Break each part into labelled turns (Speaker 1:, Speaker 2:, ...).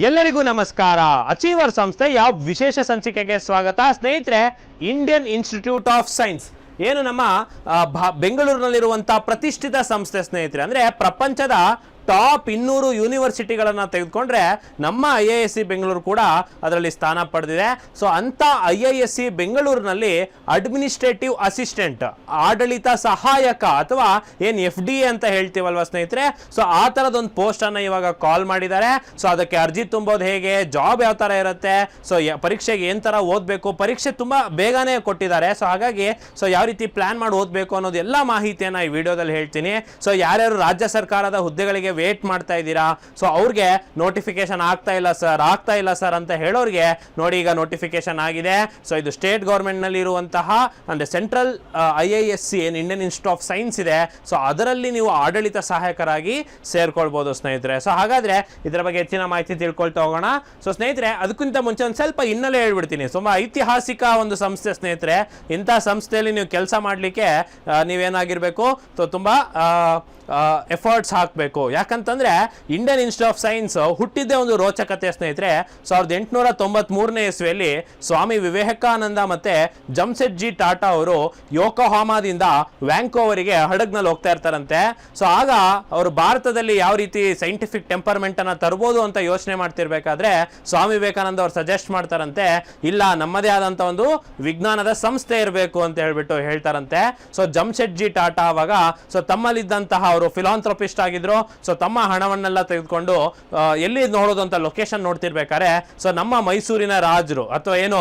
Speaker 1: ಎಲ್ಲರಿಗೂ ನಮಸ್ಕಾರ. ಅಚೀವರ್ ಸಂಸ್ಥೆಯ ವಿಶೇಷ ಸಂಚಿಕೆಗೆ ಸ್ವಾಗತ. ಸ್ನೇಹಿತರೆ, ಇಂಡಿಯನ್ ಇನ್ಸ್ಟಿಟ್ಯೂಟ್ ಆಫ್ ಸೈನ್ಸ್ ಏನು ನಮ್ಮ ಬೆಂಗಳೂರಿನಲ್ಲಿರುವಂತಹ ಪ್ರತಿಷ್ಠಿತ ಸಂಸ್ಥೆ ಸ್ನೇಹಿತರೆ. ಅಂದ್ರೆ ಪ್ರಪಂಚದ ಟಾಪ್ 200 ಯೂನಿವರ್ಸಿಟಿಗಳನ್ನು ತೆಗೆದುಕೊಂಡ್ರೆ ನಮ್ಮ IISc ಬೆಂಗಳೂರು ಕೂಡ ಅದರಲ್ಲಿ ಸ್ಥಾನ ಪಡೆದಿದೆ. ಸೊ ಅಂತ IISc ಬೆಂಗಳೂರಿನಲ್ಲಿ ಅಡ್ಮಿನಿಸ್ಟ್ರೇಟಿವ್ ಅಸಿಸ್ಟೆಂಟ್, ಆಡಳಿತ ಸಹಾಯಕ ಅಥವಾ ಏನು FDA ಅಂತ ಹೇಳ್ತೀವಲ್ವ ಸ್ನೇಹಿತರೆ, ಸೊ ಆ ಥರದೊಂದು ಪೋಸ್ಟನ್ನು ಇವಾಗ ಕಾಲ್ ಮಾಡಿದ್ದಾರೆ. ಸೊ ಅದಕ್ಕೆ ಅರ್ಜಿ ತುಂಬೋದು ಹೇಗೆ, ಜಾಬ್ ಯಾವ ಥರ ಇರುತ್ತೆ, ಸೊ ಪರೀಕ್ಷೆಗೆ ಏನು ಥರ ಓದಬೇಕು, ಪರೀಕ್ಷೆ ತುಂಬ ಬೇಗನೆ ಕೊಟ್ಟಿದ್ದಾರೆ. ಸೊ ಹಾಗಾಗಿ ಯಾವ ರೀತಿ ಪ್ಲಾನ್ ಮಾಡಿ ಓದಬೇಕು ಅನ್ನೋದು ಎಲ್ಲ ಮಾಹಿತಿಯನ್ನು ಈ ವಿಡಿಯೋದಲ್ಲಿ ಹೇಳ್ತೀನಿ. ಸೊ ಯಾರ್ಯಾರು ರಾಜ್ಯ ಸರ್ಕಾರದ ಹುದ್ದೆಗಳಿಗೆ ವೇಟ್ ಮಾಡ್ತಾ ಇದ್ದೀರಾ, ಸೊ ಅವ್ರಿಗೆ ನೋಟಿಫಿಕೇಶನ್ ಆಗ್ತಾ ಇಲ್ಲ ಸರ್ ಅಂತ ಹೇಳೋರಿಗೆ ನೋಡಿ, ಈಗ ನೋಟಿಫಿಕೇಶನ್ ಆಗಿದೆ. ಸೊ ಇದು ಸ್ಟೇಟ್ ಗೌರ್ಮೆಂಟ್ ನಲ್ಲಿ ಇರುವಂತಹ ಅಂದ್ರೆ ಸೆಂಟ್ರಲ್ IISc ಏನು ಇಂಡಿಯನ್ ಇನ್ಸ್ಟಿಟ್ಯೂಟ್ ಆಫ್ ಸೈನ್ಸ್ ಇದೆ, ಸೊ ಅದರಲ್ಲಿ ನೀವು ಆಡಳಿತ ಸಹಾಯಕರಾಗಿ ಸೇರ್ಕೊಳ್ಬಹುದು ಸ್ನೇಹಿತರೆ. ಸೊ ಹಾಗಾದ್ರೆ ಇದರ ಬಗ್ಗೆ ಹೆಚ್ಚಿನ ಮಾಹಿತಿ ತಿಳ್ಕೊಳ್ತಾ ಹೋಗೋಣ. ಸೊ ಸ್ನೇಹಿತರೆ, ಅದಕ್ಕಿಂತ ಮುಂಚೆ ಒಂದು ಸ್ವಲ್ಪ ಹಿನ್ನೆಲೆ ಹೇಳ್ಬಿಡ್ತೀನಿ. ತುಂಬಾ ಐತಿಹಾಸಿಕ ಒಂದು ಸಂಸ್ಥೆ ಸ್ನೇಹಿತರೆ. ಇಂಥ ಸಂಸ್ಥೆಯಲ್ಲಿ ನೀವು ಕೆಲಸ ಮಾಡಲಿಕ್ಕೆ ನೀವೇನಾಗಿರ್ಬೇಕು, ತುಂಬಾ ಎಫರ್ಟ್ಸ್ ಹಾಕಬೇಕು. ಯಾಕಂತಂದ್ರೆ ಇಂಡಿಯನ್ ಇನ್ಸ್ಟಿಟ್ಯೂಟ್ ಆಫ್ ಸೈನ್ಸ್ ಹುಟ್ಟಿದ್ದೇ ಒಂದು ರೋಚಕತೆ ಸ್ನೇಹಿತರೆ. 1893ನೇ ಇಸ್ವಿಯಲ್ಲಿ ಸ್ವಾಮಿ ವಿವೇಕಾನಂದ ಮತ್ತೆ ಜಮ್ಸೆಡ್ಜಿ ಟಾಟಾ ಅವರು ಯೋಕೋಹಾಮಾದಿಂದ ವ್ಯಾಂಕೋವರಿಗೆ ಹಡಗ್ನಲ್ಲಿ ಹೋಗ್ತಾ ಇರ್ತಾರಂತೆ. ಸೊ ಆಗ ಅವರು ಭಾರತದಲ್ಲಿ ಯಾವ ರೀತಿ ಸೈಂಟಿಫಿಕ್ ಟೆಂಪರ್ಮೆಂಟ್ ಅನ್ನ ತರಬಹುದು ಅಂತ ಯೋಚನೆ ಮಾಡ್ತಿರ್ಬೇಕಾದ್ರೆ ಸ್ವಾಮಿ ವಿವೇಕಾನಂದ ಅವರು ಸಜೆಸ್ಟ್ ಮಾಡ್ತಾರಂತೆ, ಇಲ್ಲ ನಮ್ಮದೇ ಆದಂತ ಒಂದು ವಿಜ್ಞಾನದ ಸಂಸ್ಥೆ ಇರಬೇಕು ಅಂತ ಹೇಳ್ತಾರಂತೆ. ಸೊ ಜಮ್ಸೆಡ್ಜಿ ಟಾಟಾ ಅವಾಗ ತಮ್ಮಲ್ಲಿದ್ದಂತಹ ಅವರು ಫಿಲಾಂಥ್ರೋಪಿಸ್ಟ್ ಆಗಿದ್ರು. ಸೊ ತಮ್ಮ ಹಣವನ್ನೆಲ್ಲ ತೆಗೆದುಕೊಂಡು ಎಲ್ಲಿ ನೋಡೋದು ಅಂತ ಲೊಕೇಶನ್ ನೋಡ್ತಿರ್ಬೇಕಾದ್ರೆ ಸೊ ನಮ್ಮ ಮೈಸೂರಿನ ರಾಜರು ಅಥವಾ ಏನು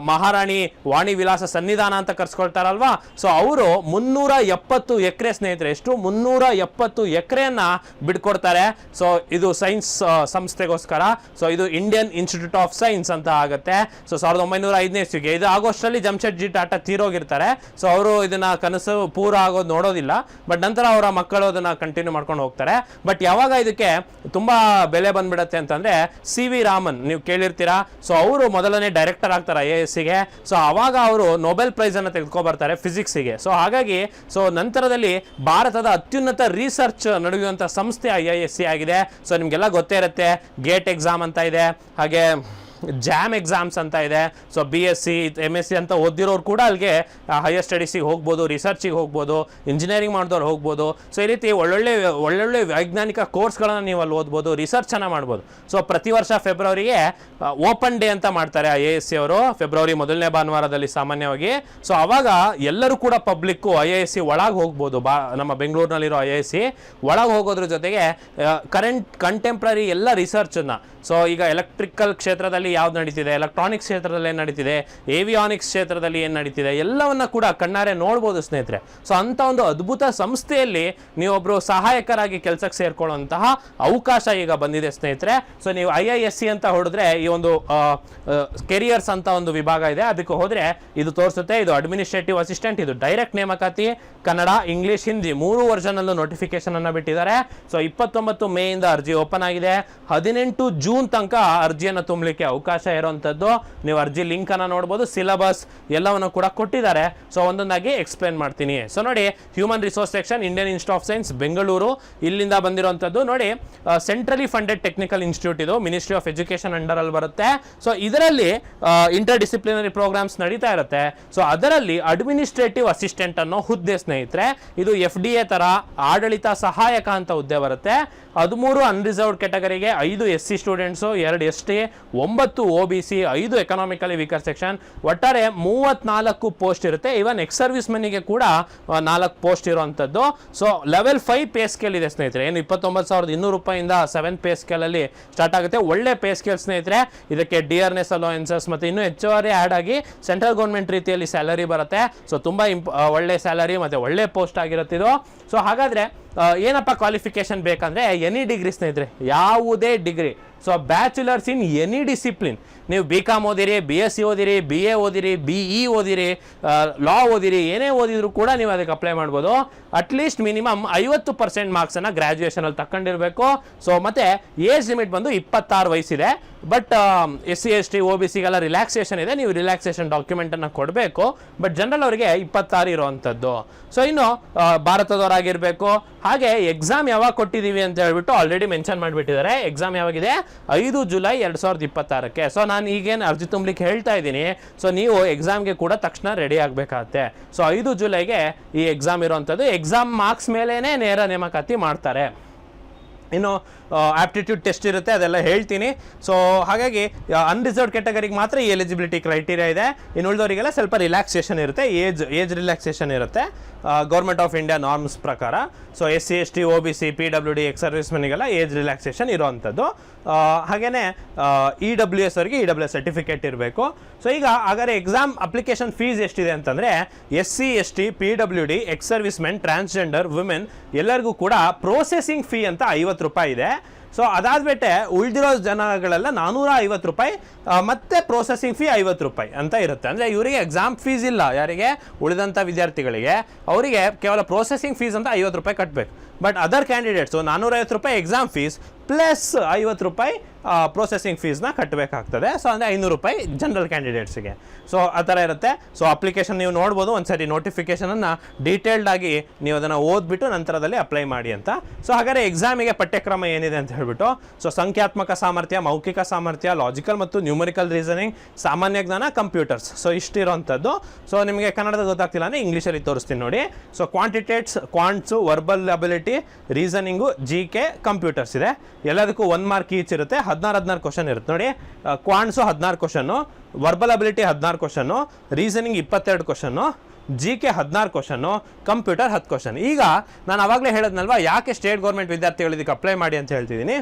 Speaker 1: ಮಹಾರಾಣಿ ವಾಣಿ ವಿಲಾಸ ಸನ್ನಿಧಾನ ಅಂತ ಕರ್ಸ್ಕೊಳ್ತಾರಲ್ವಾ, ಸೊ ಅವರು 370 ಎಕರೆ ಸ್ನೇಹಿತರೆ, ಎಷ್ಟು 370 ಎಕರೆಯನ್ನ ಬಿಡ್ಕೊಡ್ತಾರೆ. ಸೊ ಇದು ಸೈನ್ಸ್ ಸಂಸ್ಥೆಗೋಸ್ಕರ. ಸೊ ಇದು ಇಂಡಿಯನ್ ಇನ್ಸ್ಟಿಟ್ಯೂಟ್ ಆಫ್ ಸೈನ್ಸ್ ಅಂತ ಆಗುತ್ತೆ. ಸೊ 1905ನೇ ಇಸ್ವಿಗೆ, ಇದು ಆಗಸ್ಟ್ ಅಲ್ಲಿ ಜಮ್ಶೆಡ್ಜಿ ಟಾಟಾ ತೀರೋಗಿರ್ತಾರೆ. ಸೊ ಅವರು ಇದನ್ನ ಕನಸು ಪೂರ ಆಗೋದು ನೋಡೋದಿಲ್ಲ, ಬಟ್ ನಂತರ ಅವರ ಮಕ್ಕಳು ಅದನ್ನ ಕಂಟಿನ್ಯೂ ಮಾಡ್ಕೊಂಡು ಹೋಗ್ತಾರೆ. ಬಟ್ ಯಾವಾಗ ಇದಕ್ಕೆ ತುಂಬಾ ಬೆಲೆ ಬಂದ್ಬಿಡತ್ತೆ ಅಂತಂದ್ರೆ CV ರಾಮನ್ ನೀವು ಕೇಳಿರ್ತೀರಾ. ಸೊ ಅವರು ಮೊದಲನೇ ಡೈರೆಕ್ಟರ್ ಆಗ್ತಾರೆ IIScಗೆ. ಸೊ ಅವಾಗ ಅವರು ನೊಬೆಲ್ ಪ್ರೈಸ್ ಅನ್ನು ತೆಗೆದುಕೊಬರ್ತಾರೆ ಫಿಸಿಕ್ಸ್ಗೆ. ಸೊ ಹಾಗಾಗಿ ನಂತರದಲ್ಲಿ ಭಾರತದ ಅತ್ಯುನ್ನತ ರಿಸರ್ಚ್ ನಡೆಯುವಂತ ಸಂಸ್ಥೆ IISc ಆಗಿದೆ. ಸೊ ನಿಮ್ಗೆಲ್ಲ ಗೊತ್ತೇ ಇರುತ್ತೆ, ಗೇಟ್ ಎಕ್ಸಾಮ್ ಅಂತ ಇದೆ, ಹಾಗೆ ಜಾಮ್ ಎಕ್ಸಾಮ್ಸ್ ಅಂತ ಇದೆ. ಸೊ BSc MSc ಅಂತ ಓದಿರೋರು ಕೂಡ ಅಲ್ಲಿಗೆ ಹೈಯರ್ ಸ್ಟಡೀಸಿಗೆ ಹೋಗ್ಬೋದು, ರಿಸರ್ಚಿಗೆ ಹೋಗ್ಬೋದು, ಇಂಜಿನಿಯರಿಂಗ್ ಮಾಡಿದವ್ರು ಹೋಗ್ಬೋದು. ಸೊ ಈ ರೀತಿ ಒಳ್ಳೊಳ್ಳೆ ವೈಜ್ಞಾನಿಕ ಕೋರ್ಸ್ಗಳನ್ನು ನೀವು ಅಲ್ಲಿ ಓದ್ಬೋದು, ರಿಸರ್ಚನ್ನು ಮಾಡ್ಬೋದು. ಸೊ ಪ್ರತಿ ವರ್ಷ ಫೆಬ್ರವರಿಗೆ ಓಪನ್ ಡೇ ಅಂತ ಮಾಡ್ತಾರೆ IISc ಅವರು, ಫೆಬ್ರವರಿ ಮೊದಲನೇ ಭಾನುವಾರದಲ್ಲಿ ಸಾಮಾನ್ಯವಾಗಿ. ಸೊ ಅವಾಗ ಎಲ್ಲರೂ ಕೂಡ ಪಬ್ಲಿಕ್ಕು IISc ಒಳಗೆ ಹೋಗ್ಬೋದು. ನಮ್ಮ ಬೆಂಗಳೂರಿನಲ್ಲಿರೋ IISc ಒಳಗೆ ಹೋಗೋದ್ರ ಜೊತೆಗೆ ಕಂಟೆಂಪ್ರರಿ ಎಲ್ಲ ರಿಸರ್ಚನ್ನು, ಸೊ ಈಗ ಎಲೆಕ್ಟ್ರಿಕಲ್ ಕ್ಷೇತ್ರದಲ್ಲಿ ಯಾವ್ದು ನಡೀತಿದೆ, ಎಲೆಕ್ಟ್ರಾನಿಕ್ಸ್ ಕ್ಷೇತ್ರದಲ್ಲಿ ಏನು ನಡೀತಿದೆ, ಏವಿಯಾನಿಕ್ಸ್ ಕ್ಷೇತ್ರದಲ್ಲಿ ಏನು ನಡೀತಿದೆ, ಎಲ್ಲವನ್ನ ಕೂಡ ಕಣ್ಣಾರೆ ನೋಡ್ಬೋದು ಸ್ನೇಹಿತರೆ. ಸೊ ಅಂತ ಒಂದು ಅದ್ಭುತ ಸಂಸ್ಥೆಯಲ್ಲಿ ನೀವೊಬ್ರು ಸಹಾಯಕರಾಗಿ ಕೆಲಸಕ್ಕೆ ಸೇರ್ಕೊಳ್ಳುವಂತಹ ಅವಕಾಶ ಈಗ ಬಂದಿದೆ ಸ್ನೇಹಿತರೆ. ಸೊ ನೀವು IISc ಅಂತ ಹೊಡೆದ್ರೆ ಈ ಒಂದು ಕೆರಿಯರ್ಸ್ ಅಂತ ಒಂದು ವಿಭಾಗ ಇದೆ, ಅದಕ್ಕೆ ಹೋದ್ರೆ ಇದು ತೋರಿಸುತ್ತೆ. ಇದು ಅಡ್ಮಿನಿಸ್ಟ್ರೇಟಿವ್ ಅಸಿಸ್ಟೆಂಟ್, ಇದು ಡೈರೆಕ್ಟ್ ನೇಮಕಾತಿ, ಕನ್ನಡ, ಇಂಗ್ಲಿಷ್, ಹಿಂದಿ 3 ವರ್ಷನ್ ಅಲ್ಲೂ ನೋಟಿಫಿಕೇಶನ್ ಅನ್ನ ಬಿಟ್ಟಿದ್ದಾರೆ. ಸೊ 29 ಮೇಯಿಂದ ಅರ್ಜಿ ಓಪನ್ ಆಗಿದೆ. 18 ಜೂನ್ ತನಕ ಅರ್ಜಿಯನ್ನು ತುಂಬಲಿಕ್ಕೆ ಅವಕಾಶ ಇರುವಂತದ್ದು. ನೀವು ಅರ್ಜಿ ಲಿಂಕ್ ಅನ್ನ ನೋಡಬಹುದು, ಸಿಲೆಬಸ್ ಎಲ್ಲವನ್ನು ಕೂಡ ಕೊಟ್ಟಿದ್ದಾರೆ. ಸೊ ಒಂದೊಂದಾಗಿ ಎಕ್ಸ್ಪ್ಲೇನ್ ಮಾಡ್ತೀನಿ. ಸೊ ನೋಡಿ, human resource section, Indian institute of science Bengaluru, ಇಲ್ಲಿಂದ ಬಂದಿರುವಂತದ್ದು. ನೋಡಿ, ಸೆಂಟ್ರಲಿ ಫಂಡೆಡ್ ಟೆಕ್ನಿಕಲ್ ಇನ್ಸ್ಟಿಟ್ಯೂಟ್, ಇದು ಮಿನಿಸ್ಟ್ರಿ ಆಫ್ ಎಜುಕೇಶನ್ ಅಂಡರ್ ಅಲ್ಲಿ ಬರುತ್ತೆ. ಸೊ ಇದರಲ್ಲಿ ಇಂಟರ್ ಡಿಸಿಪ್ಲಿನರಿ ಪ್ರೋಗ್ರಾಮ್ಸ್ ನಡೀತಾ ಇರುತ್ತೆ. ಸೊ ಅದರಲ್ಲಿ ಅಡ್ಮಿನಿಸ್ಟ್ರೇಟಿವ್ ಅಸಿಸ್ಟೆಂಟ್ ಅನ್ನೋ ಹುದ್ದೆ ಸ್ನೇಹಿತರೆ, ಇದು FDA ತರ ಆಡಳಿತ ಸಹಾಯಕ ಅಂತ ಹುದ್ದೆ ಬರುತ್ತೆ. 13 ಅನ್ರಿಸರ್ವ್ಡ್ ಕ್ಯಾಟಗರಿಗೆ, 5 SC students, 2 ST, 9 OBC, 5 economically weaker section, ಒಟ್ಟಾರೆ 34 ಪೋಸ್ಟ್ ಇರುತ್ತೆ. ಇವನ್ ಎಕ್ಸ್ ಸರ್ವಿಸ್ ಮೆನ್ಗೆ ಕೂಡ 4 ಪೋಸ್ಟ್ ಇರುವಂತದ್ದು. ಸೊ ಲೆವೆಲ್ 5 ಪೇ ಸ್ಕೇಲ್ ಇದೆ ಸ್ನೇಹಿತರೆ, ಏನು 29,200 ರೂಪಾಯಿಂದ 7 ಪೇ ಸ್ಕೇಲ್ ಅಲ್ಲಿ ಸ್ಟಾರ್ಟ್ ಆಗುತ್ತೆ. ಒಳ್ಳೆ ಪೇ ಸ್ಕೇಲ್ ಸ್ನೇಹಿತರೆ. ಇದಕ್ಕೆ ಡಿಯರ್ನೆಸ್ ಅಲೋಯನ್ಸಸ್ ಮತ್ತೆ ಇನ್ನೂ ಹೆಚ್ಚುವರಿ ಆಡ್ ಆಗಿ ಸೆಂಟ್ರಲ್ ಗೌರ್ಮೆಂಟ್ ರೀತಿಯಲ್ಲಿ ಸ್ಯಾಲರಿ ಬರುತ್ತೆ. ಸೊ ತುಂಬಾ ಒಳ್ಳೆ ಸ್ಯಾಲರಿ ಮತ್ತೆ ಒಳ್ಳೆ ಪೋಸ್ಟ್ ಆಗಿರುತ್ತೆ ಇದು. ಸೊ ಹಾಗಾದ್ರೆ ಏನಪ್ಪ ಕ್ವಾಲಿಫಿಕೇಶನ್ ಬೇಕಂದ್ರೆ ಎನಿ ಡಿಗ್ರಿ ಸ್ನೇಹಿತರೆ, ಯಾವುದೇ degree. So bachelors in any discipline, ನೀವು BCom ಓದಿರಿ, BSc ಓದಿರಿ, BA ಓದಿರಿ, BE ಓದಿರಿ, ಲಾ ಓದಿರಿ, ಏನೇ ಓದಿದ್ರು ಕೂಡ ನೀವು ಅದಕ್ಕೆ ಅಪ್ಲೈ ಮಾಡ್ಬೋದು. At least minimum 50% ಮಾರ್ಕ್ಸನ್ನು ಗ್ರ್ಯಾಜುಯೇಷನಲ್ಲಿ ತಗೊಂಡಿರಬೇಕು. ಸೊ ಮತ್ತೆ ಏಜ್ ಲಿಮಿಟ್ ಬಂದು 26 ವಯಸ್ಸಿದೆ. ಬಟ್ SC ST OBCಗೆಲ್ಲ ರಿಲ್ಯಾಕ್ಸೇಷನ್ ಇದೆ, ನೀವು ರಿಲ್ಯಾಕ್ಸೇಷನ್ ಡಾಕ್ಯುಮೆಂಟನ್ನು ಕೊಡಬೇಕು. ಬಟ್ ಜನರಲ್ ಅವರಿಗೆ 26 ಇರುವಂಥದ್ದು. ಸೊ ಇನ್ನು ಭಾರತದವರಾಗಿರಬೇಕು. ಹಾಗೆ ಎಕ್ಸಾಮ್ ಯಾವಾಗ ಕೊಟ್ಟಿದ್ದೀವಿ ಅಂತ ಹೇಳ್ಬಿಟ್ಟು ಆಲ್ರೆಡಿ ಮೆನ್ಷನ್ ಮಾಡಿಬಿಟ್ಟಿದ್ದಾರೆ. ಎಕ್ಸಾಮ್ ಯಾವಾಗಿದೆ, 5 ಜುಲೈ 2026. ಸೊ ನಾನು ಈಗೇನು ಅರ್ಜಿ ತುಂಬಲಿಕ್ಕೆ ಹೇಳ್ತಾ ಇದ್ದೀನಿ, ಸೊ ನೀವು ಎಕ್ಸಾಮ್ಗೆ ಕೂಡ ತಕ್ಷಣ ರೆಡಿ ಆಗಬೇಕಾಗತ್ತೆ. ಸೊ 5 ಜುಲೈಗೆ ಈ ಎಕ್ಸಾಮ್ ಇರೋವಂಥದ್ದು. ಎಕ್ಸಾಮ್ ಮಾರ್ಕ್ಸ್ ಮೇಲೇ ನೇರ ನೇಮಕಾತಿ ಮಾಡ್ತಾರೆ. ಇನ್ನು ಆಪ್ಟಿಟ್ಯೂಡ್ ಟೆಸ್ಟ್ ಇರುತ್ತೆ, ಅದೆಲ್ಲ ಹೇಳ್ತೀನಿ. ಸೊ ಹಾಗಾಗಿ ಅನ್ರಿಸರ್ವ್ಡ್ ಕ್ಯಾಟಗರಿಗೆ ಮಾತ್ರ ಈ ಎಲಿಜಿಬಿಲಿಟಿ ಕ್ರೈಟೀರಿಯಾ ಇದೆ. ಇನ್ನು ಉಳಿದವರಿಗೆಲ್ಲ ಸ್ವಲ್ಪ ರಿಲ್ಯಾಕ್ಸೇಷನ್ ಇರುತ್ತೆ, ಏಜ್ ರಿಲ್ಯಾಕ್ಸೇಷನ್ ಇರುತ್ತೆ ಗೌರ್ಮೆಂಟ್ ಆಫ್ ಇಂಡಿಯಾ ನಾರ್ಮ್ಸ್ ಪ್ರಕಾರ. So SC ST OBC PWD ex service ಮೆನ್ಗೆಲ್ಲ ಏಜ್ ರಿಲ್ಯಾಕ್ಸೇಷನ್ ಇರೋವಂಥದ್ದು. ಹಾಗೆಯೇ EWS ಅವರಿಗೆ EWS ಸರ್ಟಿಫಿಕೇಟ್ ಇರಬೇಕು. ಸೊ ಈಗ ಹಾಗಾದ್ರೆ ಎಕ್ಸಾಮ್ ಅಪ್ಲಿಕೇಶನ್ ಫೀಸ್ ಎಷ್ಟಿದೆ ಅಂತಂದರೆ SC ST PWD ex service men transgender women ಎಲ್ಲರಿಗೂ ಕೂಡ ಪ್ರೋಸೆಸಿಂಗ್ ಫೀ ಅಂತ 50 ರೂಪಾಯಿ ಇದೆ. ಸೊ ಅದಾದ್ಬಿಟ್ಟೆ ಉಳಿದಿರೋ ಜನಗಳೆಲ್ಲ 450 ರೂಪಾಯಿ ಮತ್ತೆ ಪ್ರೋಸೆಸಿಂಗ್ ಫೀ 50 ರೂಪಾಯಿ ಅಂತ ಇರುತ್ತೆ. ಅಂದರೆ ಇವರಿಗೆ ಎಕ್ಸಾಮ್ ಫೀಸ್ ಇಲ್ಲ, ಯಾರಿಗೆ ಉಳಿದಂಥ ವಿದ್ಯಾರ್ಥಿಗಳಿಗೆ ಅವರಿಗೆ ಕೇವಲ ಪ್ರೋಸೆಸಿಂಗ್ ಫೀಸ್ ಅಂತ 50 ರೂಪಾಯಿ ಕಟ್ಟಬೇಕು. ಬಟ್ ಅದರ್ ಕ್ಯಾಂಡಿಡೇಟ್ಸು 450 ರೂಪಾಯಿ ಎಕ್ಸಾಮ್ ಫೀಸ್ ಪ್ಲಸ್ 50 ರೂಪಾಯಿ ಪ್ರೊಸೆಸಿಂಗ್ ಫೀಸ್ನ ಕಟ್ಟಬೇಕಾಗ್ತದೆ. ಸೊ ಅಂದರೆ 500 ರೂಪಾಯಿ ಜನರಲ್ ಕ್ಯಾಂಡಿಡೇಟ್ಸಿಗೆ. ಸೊ ಆ ಥರ ಇರುತ್ತೆ. ಸೊ ಅಪ್ಲಿಕೇಶನ್ ನೀವು ನೋಡ್ಬೋದು, ಒಂದ್ಸರಿ ನೋಟಿಫಿಕೇಷನನ್ನು ಡೀಟೇಲ್ಡ್ ಆಗಿ ನೀವು ಅದನ್ನು ಓದ್ಬಿಟ್ಟು ನಂತರದಲ್ಲಿ ಅಪ್ಲೈ ಮಾಡಿ ಅಂತ. ಸೊ ಹಾಗಾದರೆ ಎಕ್ಸಾಮಿಗೆ ಪಠ್ಯಕ್ರಮ ಏನಿದೆ ಅಂತ ಹೇಳ್ಬಿಟ್ಟು, ಸೊ ಸಂಖ್ಯಾತ್ಮಕ ಸಾಮರ್ಥ್ಯ, ಮೌಖಿಕ ಸಾಮರ್ಥ್ಯ, ಲಾಜಿಕಲ್ ಮತ್ತು ನ್ಯೂಮರಿಕಲ್ ರೀಸನಿಂಗ್, ಸಾಮಾನ್ಯ ಜ್ಞಾನ, ಕಂಪ್ಯೂಟರ್ಸ್. ಸೊ ಇಷ್ಟಿರೋಂಥದ್ದು. ಸೊ ನಿಮಗೆ ಕನ್ನಡದ ಗೊತ್ತಾಗ್ತಿಲ್ಲ ಅಂದರೆ ಇಂಗ್ಲೀಷಲ್ಲಿ ತೋರಿಸ್ತೀನಿ ನೋಡಿ. So quants, verbal ability, reasoning, GK, computers ಇದೆ. ಎಲ್ಲದಕ್ಕೂ 1 ಮಾರ್ಕ್ ಈಚ್ ಇರುತ್ತೆ. 16 ಕ್ವಶನ್ ಇರುತ್ತೆ ನೋಡಿ. ಕ್ವಾಂಟ್ಸು 16 question, verbal ability 16 question, reasoning 22 question, GK 16 question, computer 10 question. ಈಗ ನಾನು ಆವಾಗಲೇ ಹೇಳಿದ್ನಲ್ವಾ ಯಾಕೆ ಸ್ಟೇಟ್ ಗೌರ್ಮೆಂಟ್ ವಿದ್ಯಾರ್ಥಿಗಳು ಇದಕ್ಕೆ ಅಪ್ಲೈ ಮಾಡಿ ಅಂತ ಹೇಳ್ತಿದ್ದೀನಿ.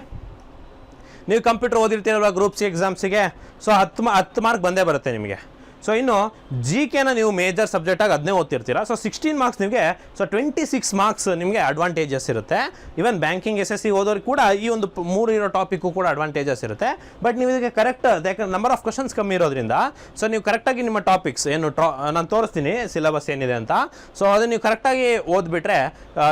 Speaker 1: ನೀವು ಕಂಪ್ಯೂಟರ್ ಓದಿರ್ತೀರಲ್ವ ಗ್ರೂಪ್ C ಎಕ್ಸಾಮ್ಸಿಗೆ, ಸೊ 10 ಮಾರ್ಕ್ ಬಂದೇ ಬರುತ್ತೆ ನಿಮಗೆ. ಸೊ ಇನ್ನು GKನ ನೀವು ಮೇಜರ್ ಸಬ್ಜೆಕ್ಟಾಗಿ ಅದನ್ನೇ ಓದ್ತಿರ್ತೀರ. ಸೊ 16 ಮಾರ್ಕ್ಸ್ ನಿಮಗೆ, ಸೊ 26 ಮಾರ್ಕ್ಸ್ ನಿಮಗೆ ಅಡ್ವಾಂಟೇಜಸ್ ಇರುತ್ತೆ. ಈವನ್ ಬ್ಯಾಂಕಿಂಗ್ SSC ಓದೋರಿಗೆ ಕೂಡ ಈ ಒಂದು 3 ಇರೋ ಟಾಪಿಕ್ಕು ಕೂಡ ಅಡ್ವಾಂಟೇಜಸ್ ಇರುತ್ತೆ. ಬಟ್ ನೀವು ಇದಕ್ಕೆ ಕರೆಕ್ಟ್, ಯಾಕಂದ್ರೆ ನಂಬರ್ ಆಫ್ ಕ್ವಶನ್ಸ್ ಕಮ್ಮಿ ಇರೋದ್ರಿಂದ ಸೊ ನೀವು ಕರೆಕ್ಟಾಗಿ ನಿಮ್ಮ ಟಾಪಿಕ್ಸ್ ಏನು ನಾನು ತೋರಿಸ್ತೀನಿ ಸಿಲೆಬಸ್ ಏನಿದೆ ಅಂತ. ಸೊ ಅದನ್ನು ನೀವು ಕರೆಕ್ಟಾಗಿ ಓದ್ಬಿಟ್ರೆ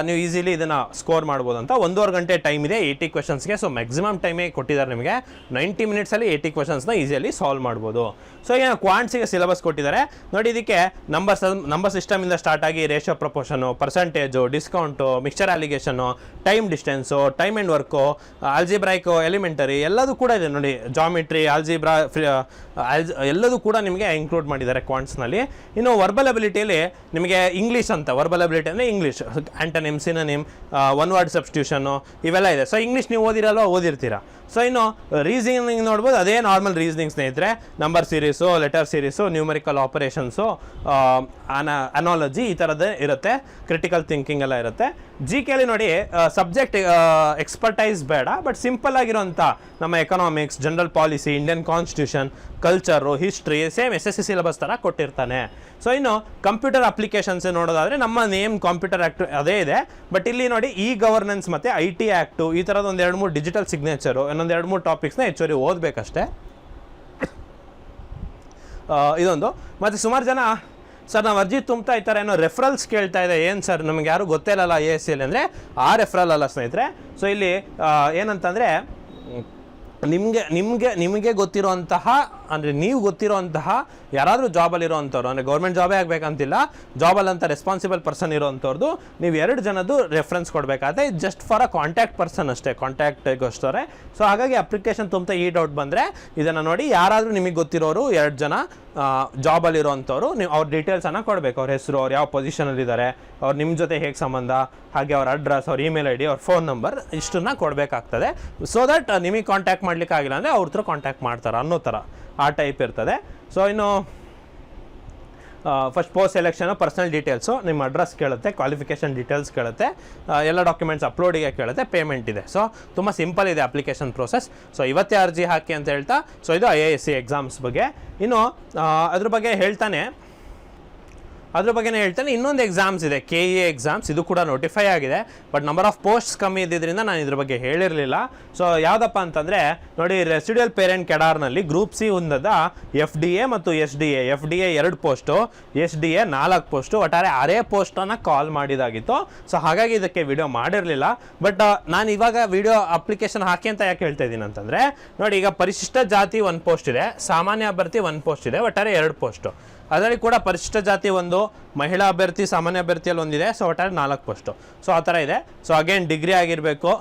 Speaker 1: ನೀವು ಈಸಿಲಿ ಇದನ್ನು ಸ್ಕೋರ್ ಮಾಡ್ಬೋದು ಅಂತ. 1.5 ಗಂಟೆ ಟೈಮ್ ಇದೆ 80 ಕ್ವಶನ್ಸ್ಗೆ. ಸೊ ಮ್ಯಾಕ್ಸಿಮಮ್ ಟೈಮೇ ಕೊಟ್ಟಿದ್ದಾರೆ ನಿಮಗೆ. 90 ಮಿನಿಟ್ಸಲ್ಲಿ 80 ಕ್ವಶನ್ಸ್ನ ಈಸಿಯಲ್ಲಿ ಸಾಲ್ವ್ ಮಾಡ್ಬೋದು. ಸೊ ಏನು ಕ್ವಾಂಟ್ಸಿಗೆ ಸಿಲೆಬಸ್ ಕೊಟ್ಟಿದ್ದಾರೆ ನೋಡಿ. ಇದಕ್ಕೆ ನಂಬರ್ ಸಿಸ್ಟಮಿಂದ ಸ್ಟಾರ್ಟ್ ಆಗಿ ratio proportion, percentage, discount, mixture alligation, time distance, time and work, algebraic, elementary ಎಲ್ಲದೂ ಕೂಡ ಇದೆ ನೋಡಿ. ಜಾಮಿಟ್ರಿ, ಆಲ್ಜಿಬ್ರಾ ಎಲ್ಲದೂ ಕೂಡ ನಿಮಗೆ ಇನ್ಕ್ಲೂಡ್ ಮಾಡಿದ್ದಾರೆ ಕ್ವಾಂಟ್ಸ್ನಲ್ಲಿ. ಇನ್ನು ವರ್ಬಲ್ ಅಬಿಲಿಟಿಯಲ್ಲಿ ನಿಮಗೆ ಇಂಗ್ಲೀಷ್ ಅಂತ, ವರ್ಬಲ್ ಅಬಿಲಿಟಿ ಅಂದರೆ ಇಂಗ್ಲೀಷ್, ಆಂಟನಿಮ್, ಸಿನೋನಿಮ್, ಒನ್ ವರ್ಡ್ ಸಬ್ಸ್ಟಿಟ್ಯೂಷನು ಇವೆಲ್ಲ ಇದೆ. ಸೊ ಇಂಗ್ಲೀಷ್ ನೀವು ಓದಿರ್ತೀರಾ. ಸೊ ಇನ್ನು ರೀಸನಿಂಗ್ ನೋಡ್ಬೋದು, ಅದೇ ನಾರ್ಮಲ್ ರೀಸನಿಂಗ್ ಸ್ನೇಹಿತರೆ. Number series, letter series, numerical operations, analogy ಈ ಥರದ್ದೇ ಇರುತ್ತೆ. ಕ್ರಿಟಿಕಲ್ ಥಿಂಕಿಂಗ್ ಎಲ್ಲ ಇರುತ್ತೆ. GKಲಿ ನೋಡಿ ಸಬ್ಜೆಕ್ಟ್ ಎಕ್ಸ್ಪರ್ಟೈಸ್ ಬೇಡ, ಬಟ್ ಸಿಂಪಲ್ ಆಗಿರೋಂಥ ನಮ್ಮ economics, general policy, Indian constitution, culture, history same SSC syllabus ಥರ ಕೊಟ್ಟಿರ್ತಾನೆ. ಸೊ ಇನ್ನು ಕಂಪ್ಯೂಟರ್ ಅಪ್ಲಿಕೇಶನ್ಸ್ ನೋಡೋದಾದರೆ ನಮ್ಮ ನೇಮ್ ಕಂಪ್ಯೂಟರ್ ಆ್ಯಕ್ಟ್ ಅದೇ ಇದೆ. ಬಟ್ ಇಲ್ಲಿ ನೋಡಿ ಗವರ್ನೆನ್ಸ್ ಮತ್ತು IT ಆ್ಯಕ್ಟು ಈ ಥರದ 1-2-3 ಡಿಜಿಟಲ್ ಸಿಗ್ನೇಚರು, ಇನ್ನೊಂದು 2-3 ಟಾಪಿಕ್ಸ್ನ ಹೆಚ್ಚುವರಿ ಓದಬೇಕಷ್ಟೇ. ಇದೊಂದು. ಮತ್ತು ಸುಮಾರು ಜನ ಸರ್ ನಾವು ಅರ್ಜಿ ತುಂಬ್ತಾ ಈ ಥರ ಏನೋ ರೆಫರಲ್ಸ್ ಕೇಳ್ತಾ ಇದೆ, ಏನು ಸರ್ ನಮಗೆ ಯಾರು ಗೊತ್ತೇ ಇಲ್ಲಲ್ಲ ASCಲ್ಲಿ ಅಂದರೆ ಆ ರೆಫರಲ್ ಅಲ್ಲ ಸ್ನೇಹಿತರೆ. ಸೊ ಇಲ್ಲಿ ಏನಂತಂದರೆ ನಿಮಗೆ ಗೊತ್ತಿರೋಂತಹ, ಅಂದರೆ ನೀವು ಗೊತ್ತಿರೋಂತಹ ಯಾರಾದರೂ ಜಾಬಲ್ಲಿರೋವಂಥವ್ರು, ಅಂದರೆ ಗೌರ್ಮೆಂಟ್ ಜಾಬೇ ಆಗಬೇಕಂತಿಲ್ಲ, ಜಾಬಲ್ಲಂತ ರೆಸ್ಪಾನ್ಸಿಬಲ್ ಪರ್ಸನ್ ಇರೋವಂಥವ್ರದ್ದು ನೀವು 2 ಜನದ್ದು ರೆಫರೆನ್ಸ್ ಕೊಡಬೇಕಾದ್ರೆ just for a contact person ಅಷ್ಟೇ, ಕಾಂಟ್ಯಾಕ್ಟಿಗೋಸ್ಕರ. ಸೊ ಹಾಗಾಗಿ ಅಪ್ಲಿಕೇಶನ್ ತುಂಬ ಈ ಡೌಟ್ ಬಂದರೆ ಇದನ್ನು ನೋಡಿ, ಯಾರಾದರೂ ನಿಮಗೆ ಗೊತ್ತಿರೋರು 2 ಜನ ಜಾಬಲ್ಲಿರೋವಂಥವ್ರು ನೀವು ಅವ್ರ ಡೀಟೇಲ್ಸನ್ನು ಕೊಡಬೇಕು. ಅವ್ರ ಹೆಸರು, ಅವ್ರು ಯಾವ ಪೊಸಿಷನಲ್ಲಿದ್ದಾರೆ, ಅವ್ರು ನಿಮ್ಮ ಜೊತೆ ಹೇಗೆ ಸಂಬಂಧ, ಹಾಗೆ ಅವ್ರ ಅಡ್ರೆಸ್, ಅವ್ರ ಇಮೇಲ್ ID, ಅವ್ರ ಫೋನ್ ನಂಬರ್ ಇಷ್ಟನ್ನು ಕೊಡಬೇಕಾಗ್ತದೆ. ಸೊ ದಟ್ ನಿಮಗೆ ಕಾಂಟ್ಯಾಕ್ಟ್ ಮಾಡಲಿಕ್ಕೆ ಆಗಿಲ್ಲ ಅಂದರೆ ಅವ್ರ ಹತ್ರ ಕಾಂಟ್ಯಾಕ್ಟ್ ಮಾಡ್ತಾರೆ ಅನ್ನೋ ಥರ ಆ ಟೈಪ್ ಇರ್ತದೆ. ಸೊ ಇನ್ನು first post selection, personal details, ನಿಮ್ಮ ಅಡ್ರೆಸ್ ಕೇಳುತ್ತೆ, ಕ್ವಾಲಿಫಿಕೇಷನ್ ಡೀಟೇಲ್ಸ್ ಕೇಳುತ್ತೆ, ಎಲ್ಲ ಡಾಕ್ಯುಮೆಂಟ್ಸ್ ಅಪ್ಲೋಡಿಗೆ ಕೇಳುತ್ತೆ, ಪೇಮೆಂಟ್ ಇದೆ. ಸೊ ತುಂಬ ಸಿಂಪಲ್ ಇದೆ ಅಪ್ಲಿಕೇಶನ್ ಪ್ರೋಸೆಸ್. ಸೊ ಇವತ್ತೇ ಅರ್ಜಿ ಹಾಕಿ ಅಂತ ಹೇಳ್ತಾ, ಸೊ ಇದು IASC ಎಕ್ಸಾಮ್ಸ್ ಬಗ್ಗೆ. ಇನ್ನು ಅದ್ರ ಬಗ್ಗೆ ಹೇಳ್ತಾನೆ ಇನ್ನೊಂದು ಎಕ್ಸಾಮ್ಸ್ ಇದೆ, KE ಎಕ್ಸಾಮ್ಸ್. ಇದು ಕೂಡ ನೋಟಿಫೈ ಆಗಿದೆ, ಬಟ್ ನಂಬರ್ ಆಫ್ ಪೋಸ್ಟ್ಸ್ ಕಮ್ಮಿ ಇದ್ದಿದ್ದರಿಂದ ನಾನು ಇದ್ರ ಬಗ್ಗೆ ಹೇಳಿರಲಿಲ್ಲ. ಸೊ ಯಾವುದಪ್ಪ ಅಂತಂದರೆ ನೋಡಿ, ರೆಸಿಡ್ಯೂಯಲ್ ಪೇರೆಂಟ್ ಕೆಡಾರ್ನಲ್ಲಿ ಗ್ರೂಪ್ C ಹೊಂದದ FDA ಮತ್ತು SDA. FDA 2 post, SDA 4 post, ಒಟ್ಟಾರೆ 6 ಪೋಸ್ಟನ್ನು ಕಾಲ್ ಮಾಡಿದಾಗಿತ್ತು. ಸೊ ಹಾಗಾಗಿ ಇದಕ್ಕೆ ವಿಡಿಯೋ ಮಾಡಿರಲಿಲ್ಲ. ಬಟ್ ನಾನು ಇವಾಗ ವಿಡಿಯೋ ಅಪ್ಲಿಕೇಶನ್ ಹಾಕಿ ಅಂತ ಯಾಕೆ ಹೇಳ್ತಾ ಇದ್ದೀನಿ ಅಂತಂದರೆ ನೋಡಿ, ಈಗ ಪರಿಶಿಷ್ಟ ಜಾತಿ 1 ಪೋಸ್ಟ್ ಇದೆ, ಸಾಮಾನ್ಯ ಅಭ್ಯರ್ಥಿ 1 ಪೋಸ್ಟ್ ಇದೆ, ಒಟ್ಟಾರೆ 2 ಪೋಸ್ಟು. ಅದರಲ್ಲಿ ಕೂಡ ಪರಿಶಿಷ್ಟ ಜಾತಿ 1, ಮಹಿಳಾ ಅಭ್ಯರ್ಥಿ ಸಾಮಾನ್ಯ ಅಭ್ಯರ್ಥಿಯಲ್ಲಿ 1 ಇದೆ. ಸೊ ಒಟ್ಟಾರೆ 4 ಪೋಸ್ಟು. ಸೊ ಆ ಥರ ಇದೆ. ಸೊ ಅಗೇನ್ ಡಿಗ್ರಿ ಆಗಿರಬೇಕು,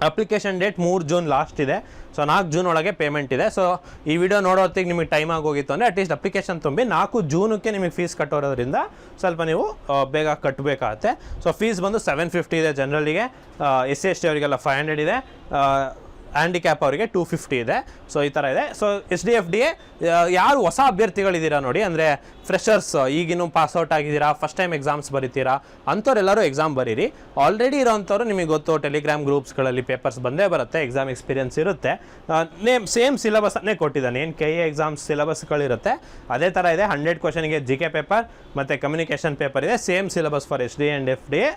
Speaker 1: ಅಪ್ಲಿಕೇಶನ್ ಡೇಟ್ 3 ಜೂನ್ ಲಾಸ್ಟ್ ಇದೆ. ಸೊ 4 ಜೂನ್ ಒಳಗೆ ಪೇಮೆಂಟ್ ಇದೆ. ಸೊ ಈ ವಿಡಿಯೋ ನೋಡೋ ಹೊತ್ತಿಗೆ ನಿಮಗೆ ಟೈಮ್ ಆಗೋಗಿತ್ತು ಅಂದರೆ ಅಟ್ಲೀಸ್ಟ್ ಅಪ್ಲಿಕೇಶನ್ ತುಂಬಿ 4 ಜೂನಕ್ಕೆ ನಿಮಗೆ ಫೀಸ್ ಕಟ್ಟೋರೋದ್ರಿಂದ ಸ್ವಲ್ಪ ನೀವು ಬೇಗ ಕಟ್ಟಬೇಕಾಗತ್ತೆ. ಸೊ ಫೀಸ್ ಬಂದು 750 ಇದೆ ಜನರಲ್ಲಿಗೆ, SC/ST ಅವರಿಗೆಲ್ಲ 500 ಇದೆ, ಹ್ಯಾಂಡಿಕ್ಯಾಪ್ ಅವರಿಗೆ 250 ಇದೆ. ಸೊ ಈ ಥರ ಇದೆ. ಸೊ SDFDA ಯಾರು ಹೊಸ ಅಭ್ಯರ್ಥಿಗಳಿದ್ದೀರಾ ನೋಡಿ, ಅಂದರೆ ಫ್ರೆಷರ್ಸ್, ಈಗಿನ್ನೂ ಪಾಸ್ಔಟ್ ಆಗಿದ್ದೀರಾ, ಫಸ್ಟ್ ಟೈಮ್ ಎಕ್ಸಾಮ್ಸ್ ಬರೀತೀರಾ ಅಂಥವ್ರೆಲ್ಲರೂ ಎಕ್ಸಾಮ್ ಬರೀರಿ. ಆಲ್ರೆಡಿ ಇರೋಂಥವ್ರು ನಿಮಗೆ ಗೊತ್ತು, ಟೆಲಿಗ್ರಾಮ್ ಗ್ರೂಪ್ಸ್ಗಳಲ್ಲಿ ಪೇಪರ್ಸ್ ಬಂದೇ ಬರುತ್ತೆ, ಎಕ್ಸಾಮ್ ಎಕ್ಸ್ಪೀರಿಯನ್ಸ್ ಇರುತ್ತೆ. ಸೇಮ್ ಸಿಲೆಬಸ್ಸನ್ನೇ ಕೊಟ್ಟಿದ್ದಾನೆ. ಏನು KA ಎಕ್ಸಾಮ್ಸ್ ಸಿಲೆಬಸ್ಗಳಿರುತ್ತೆ ಅದೇ ಥರ ಇದೆ. 100 ಕ್ವಶನ್ಗೆ GK ಪೇಪರ್ ಮತ್ತು ಕಮ್ಯುನಿಕೇಷನ್ ಪೇಪರ್ ಇದೆ. Same syllabus for SDA and FDA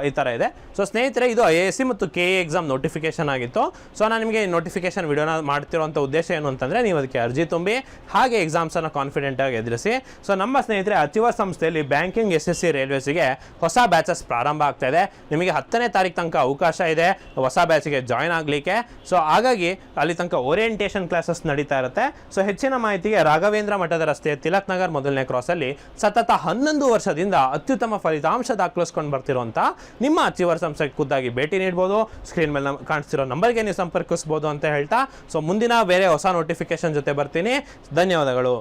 Speaker 1: ಈ ಥರ ಇದೆ. ಸೊ ಸ್ನೇಹಿತರೆ, ಇದು IASC ಮತ್ತು KA ಎಕ್ಸಾಮ್ ನೋಟಿಫಿಕೇಶನ್ ಆಗಿತ್ತು. ಸೊ ನಾನು ನಿಮಗೆ ನೋಟಿಫಿಕೇಶನ್ ವಿಡಿಯೋನ ಮಾಡ್ತಿರೋಂಥ ಉದ್ದೇಶ ಏನು ಅಂತಂದರೆ, ನೀವು ಅದಕ್ಕೆ ಅರ್ಜಿ ತುಂಬಿ ಹಾಗೆ ಎಕ್ಸಾಮ್ಸನ್ನು ಕಾನ್ಫಿಡೆಂಟಾಗಿ ಎದುರಿಸಿ. ಸೊ ನಮ್ಮ ಸ್ನೇಹಿತರೆ, ಅಚೀವರ್ ಸಂಸ್ಥೆಯಲ್ಲಿ ಬ್ಯಾಂಕಿಂಗ್, SSC, ರೈಲ್ವೇಸ್ಗೆ ಹೊಸ ಬ್ಯಾಚಸ್ ಪ್ರಾರಂಭ ಆಗ್ತಾ ಇದೆ. ನಿಮಗೆ 10ನೇ ತಾರೀಕು ತನಕ ಅವಕಾಶ ಇದೆ ಹೊಸ ಬ್ಯಾಚಿಗೆ ಜಾಯ್ನ್ ಆಗಲಿಕ್ಕೆ. ಸೊ ಹಾಗಾಗಿ ಅಲ್ಲಿ ತನಕ ಓರಿಯೆಂಟೇಷನ್ ಕ್ಲಾಸಸ್ ನಡೀತಾ ಇರುತ್ತೆ. ಸೊ ಹೆಚ್ಚಿನ ಮಾಹಿತಿಗೆ ರಾಘವೇಂದ್ರ ಮಠದ ರಸ್ತೆ, ತಿಲಕ್ ನಗರ್ ಮೊದಲನೇ ಕ್ರಾಸಲ್ಲಿ ಸತತ 11 ವರ್ಷದಿಂದ ಅತ್ಯುತ್ತಮ ಫಲಿತಾಂಶ ದಾಖಲಿಸ್ಕೊಂಡು ಬರ್ತಿರುವಂಥ ನಿಮ್ಮ ಅಚೀವರ್ ಸಂಸ್ಥೆಗೆ ಖುದ್ದಾಗಿ ಭೇಟಿ ನೀಡ್ಬೋದು. ಸ್ಕ್ರೀನ್ ಮೇಲೆ ಕಾಣಿಸ್ತಿರೋ ನಂಬರ್ಗೆ ನೀವು ಸಂಪರ್ಕಿಸ್ಬೋದು ಅಂತ ಹೇಳ್ತಾ, ಸೊ ಮುಂದಿನ ಬೇರೆ ಹೊಸ ನೋಟಿಫಿಕೇಶನ್ ಜೊತೆ ಬರ್ತೀನಿ. ಧನ್ಯವಾದಗಳು.